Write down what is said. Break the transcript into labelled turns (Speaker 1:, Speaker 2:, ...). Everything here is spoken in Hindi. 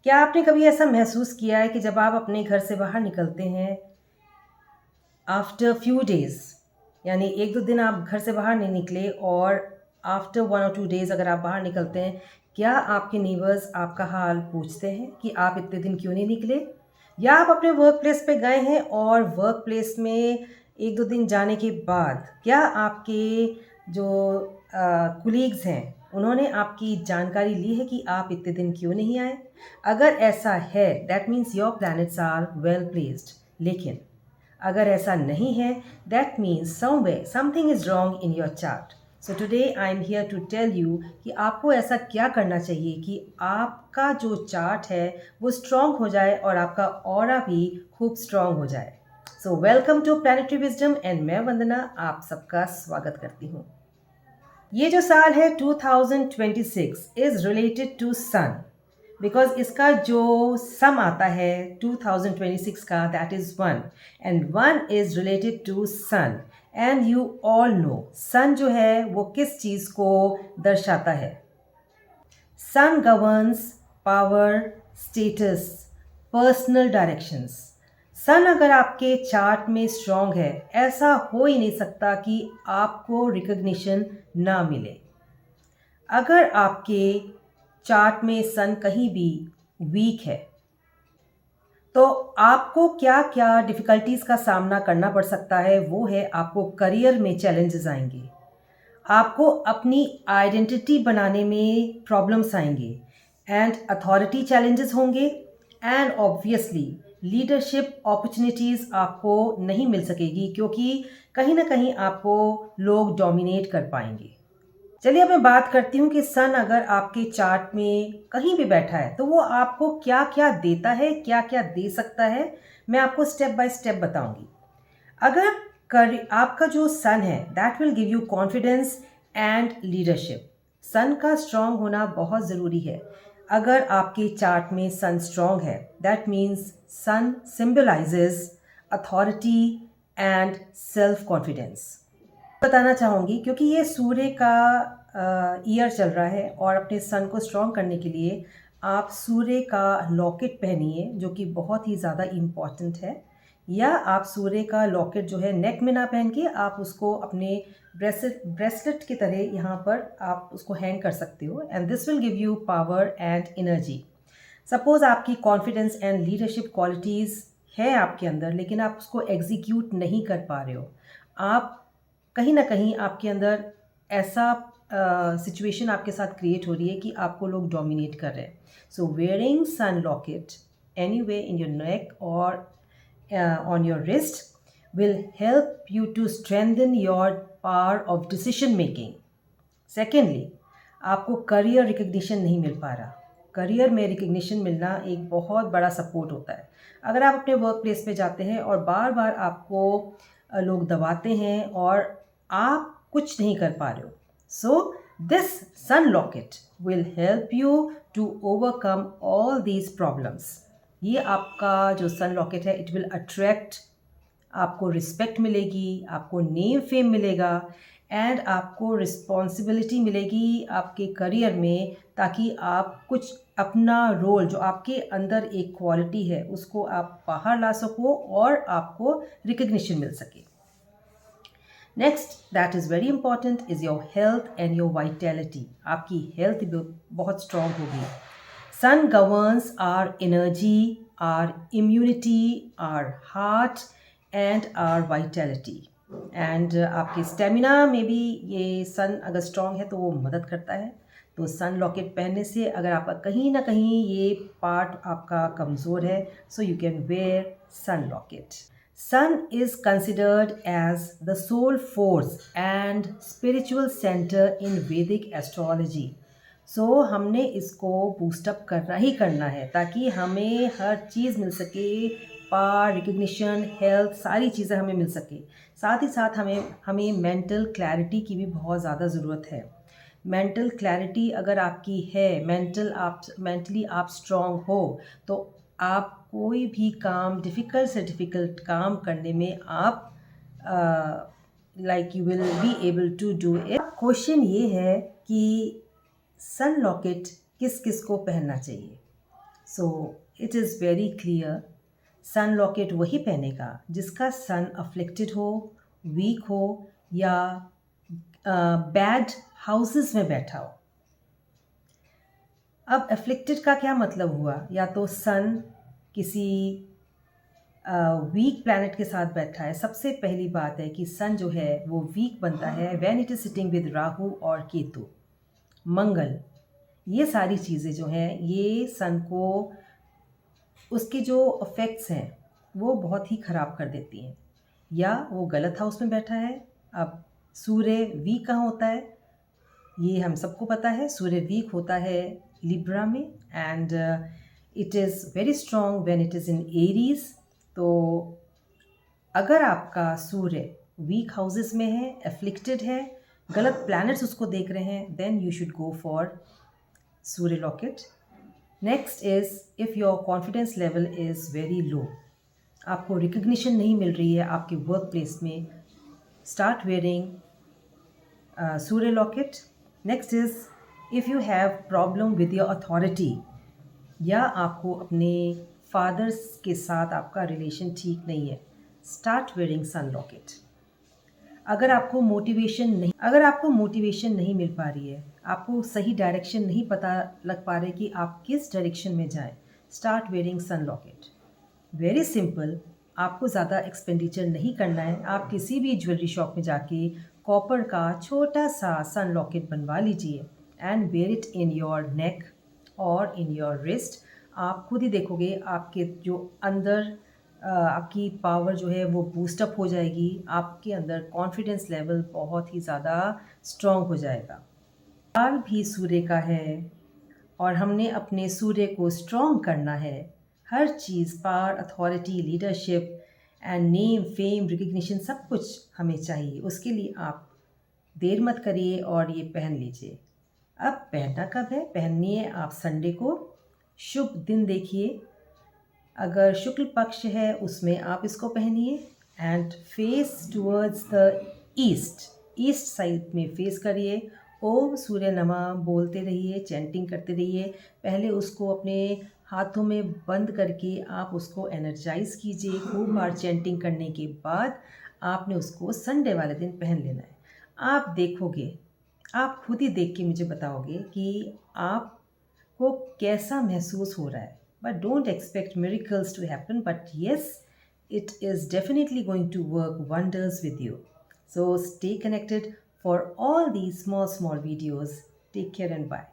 Speaker 1: क्या आपने कभी ऐसा महसूस किया है कि जब आप अपने घर से बाहर निकलते हैं आफ्टर फ्यू डेज़, यानी 1-2 दिन आप घर से बाहर नहीं निकले और आफ्टर 1 और 2 डेज़ अगर आप बाहर निकलते हैं, क्या आपके नेबर्स आपका हाल पूछते हैं कि आप इतने दिन क्यों नहीं निकले? या आप अपने वर्क प्लेस पे गए हैं और वर्क प्लेस में 1-2 दिन जाने के बाद क्या आपके जो कोलीग्स हैं, उन्होंने आपकी जानकारी ली है कि आप इतने दिन क्यों नहीं आए? अगर ऐसा है, that means your planets are well placed. लेकिन अगर ऐसा नहीं है, that means somewhere something is wrong in your chart. So today I am here to tell you कि आपको ऐसा क्या करना चाहिए कि आपका जो चार्ट है वो स्ट्रॉन्ग हो जाए और आपका ऑरा भी खूब स्ट्रॉन्ग हो जाए। So welcome to planetary wisdom and मैं वंदना आप सबका स्वागत करती हूँ। ये जो साल है 2026 is related to sun, because इसका जो सम आता है 2026 का that is 1 and 1 is related to sun. And you all know sun जो है वो किस चीज़ को दर्शाता है। Sun governs power, status, personal directions. Sun अगर आपके चार्ट में स्ट्रॉन्ग है, ऐसा हो ही नहीं सकता कि आपको रिकग्निशन ना मिले। अगर आपके चार्ट में सन कहीं भी वीक है तो आपको क्या क्या डिफ़िकल्टीज़ का सामना करना पड़ सकता है, वो है आपको करियर में चैलेंजेस आएंगे, आपको अपनी आइडेंटिटी बनाने में प्रॉब्लम्स आएंगे एंड अथॉरिटी चैलेंजेस होंगे एंड ऑब्वियसली लीडरशिप अपॉर्चुनिटीज़ आपको नहीं मिल सकेगी क्योंकि कहीं ना कहीं आपको लोग डोमिनेट कर पाएंगे। चलिए अब मैं बात करती हूँ कि सन अगर आपके चार्ट में कहीं भी बैठा है तो वो आपको क्या क्या देता है, क्या क्या दे सकता है, मैं आपको स्टेप बाय स्टेप बताऊंगी। अगर आपका जो सन है that will give you confidence and leadership. Sun का स्ट्रांग होना बहुत ज़रूरी है। अगर आपके चार्ट में सन स्ट्रांग है that means sun symbolises authority and self confidence. बताना चाहूँगी क्योंकि ये सूर्य का ईयर चल रहा है और अपने सन को स्ट्रॉन्ग करने के लिए आप सूर्य का लॉकेट पहनिए जो कि बहुत ही ज़्यादा इम्पॉर्टेंट है। या आप सूर्य का लॉकेट जो है नेक में ना पहन के आप उसको अपने ब्रेसलेट की तरह यहाँ पर आप उसको हैंग कर सकते हो and this will give you power and energy. Suppose आपकी कॉन्फिडेंस एंड लीडरशिप क्वालिटीज़ है आपके अंदर लेकिन आप उसको एग्जीक्यूट नहीं कर पा रहे हो, आप कहीं ना कहीं आपके अंदर ऐसा सिचुएशन आपके साथ क्रिएट हो रही है कि आपको लोग डोमिनेट कर रहे हैं। So wearing sun locket any way in your neck और on your wrist will help you to strengthen your power of decision making. Secondly, आपको करियर रिकग्निशन नहीं मिल पा रहा। करियर में रिकग्निशन मिलना एक बहुत बड़ा सपोर्ट होता है। अगर आप अपने वर्क प्लेस पे जाते हैं और बार बार आपको लोग दबाते हैं और आप कुछ नहीं कर पा रहे हो, so this sun locket will help you to overcome all these problems. ये आपका जो सन लॉकेट है इट विल अट्रैक्ट, आपको रिस्पेक्ट मिलेगी, आपको नेम फेम मिलेगा एंड आपको रिस्पॉन्सिबिलिटी मिलेगी आपके करियर में, ताकि आप कुछ अपना रोल जो आपके अंदर एक क्वालिटी है उसको आप बाहर ला सको और आपको रिकग्निशन मिल सके। Next that is very important is your health and your vitality. आपकी हेल्थ बहुत स्ट्रॉन्ग होगी। Sun governs our energy, our immunity, our heart and our vitality and आपके स्टेमिना में भी ये सन अगर स्ट्रॉन्ग है तो वो मदद करता है। तो सन लॉकेट पहनने से अगर आपका कहीं ना कहीं ये पार्ट आपका कमज़ोर है so you can wear sun locket. Sun is considered as the soul force and spiritual center in Vedic astrology. So हमने इसको बूस्टअप करना ही करना है ताकि हमें हर चीज़ मिल सके, पावर, रिकग्निशन, हेल्थ, सारी चीज़ें हमें मिल सके। साथ ही साथ हमें मेंटल क्लैरिटी की भी बहुत ज़्यादा ज़रूरत है। मेंटल क्लैरिटी अगर आपकी है, मेंटली आप स्ट्रॉन्ग हो तो आप कोई भी काम, डिफ़िकल्ट से डिफ़िकल्ट काम करने में आप like you will be able to do it. Question ये है कि सन लॉकेट किस किस को पहनना चाहिए। So it is very clear, sun locket वही पहनेगा जिसका सन अफ्लिक्टेड हो, वीक हो या बैड हाउसेस में बैठा हो। अब अफ्लिक्टेड का क्या मतलब हुआ? या तो सन किसी वीक प्लैनेट के साथ बैठा है। सबसे पहली बात है कि सन जो है वो वीक बनता है when it is sitting with Rahu और केतु, मंगल। ये सारी चीज़ें जो हैं ये सन को, उसके जो इफ़ेक्ट्स हैं वो बहुत ही ख़राब कर देती हैं। या वो गलत हाउस में बैठा है। अब सूर्य वीक कहाँ होता है? ये हम सबको पता है, सूर्य वीक होता है लिब्रा में, and it is very strong when it is in Aries. तो अगर आपका सूर्य वीक हाउसेस में है, एफ्लिक्टेड है, गलत प्लैनेट्स उसको देख रहे हैं, then you should go for सूर्य locket. Next is if your confidence level is very low, आपको रिकग्निशन नहीं मिल रही है आपके वर्क प्लेस में, स्टार्ट वेयरिंग सूर्य locket. Next is if you have problem with your authority, या आपको अपने फादर्स के साथ आपका रिलेशन ठीक नहीं है, स्टार्ट वेयरिंग सन लॉकेट। अगर आपको मोटिवेशन नहीं मिल पा रही है, आपको सही डायरेक्शन नहीं पता लग पा रहे कि आप किस डायरेक्शन में जाएं, start wearing sun locket. Very simple, आपको ज़्यादा एक्सपेंडिचर नहीं करना है। आप किसी भी ज्वेलरी शॉप में जाके कॉपर का छोटा सा सन लॉकेट बनवा लीजिए and wear it in your neck और इन योर रिस्ट। आप खुद ही देखोगे आपके जो अंदर आपकी पावर जो है वो बूस्टअप हो जाएगी, आपके अंदर कॉन्फिडेंस लेवल बहुत ही ज़्यादा स्ट्रॉन्ग हो जाएगा। काल भी सूर्य का है और हमने अपने सूर्य को स्ट्रॉन्ग करना है। हर चीज़, power, authority, leadership and name, fame, recognition सब कुछ हमें चाहिए। उसके लिए आप देर मत करिए और ये पहन लीजिए। अब पहनना कब है? पहननी है आप संडे को। शुभ दिन देखिए, अगर शुक्ल पक्ष है उसमें आप इसको पहनिए and face towards the east, east side में फेस करिए। ओम सूर्य नमः बोलते रहिए, चैंटिंग करते रहिए। पहले उसको अपने हाथों में बंद करके आप उसको एनर्जाइज कीजिए। खूब बार चैंटिंग करने के बाद आपने उसको संडे वाले दिन पहन लेना है। आप देखोगे, आप खुद ही देख के मुझे बताओगे कि आपको कैसा महसूस हो रहा है। But don't expect miracles to happen, but yes, it is definitely going to work wonders with you. So stay connected for all these small videos. Take care and bye.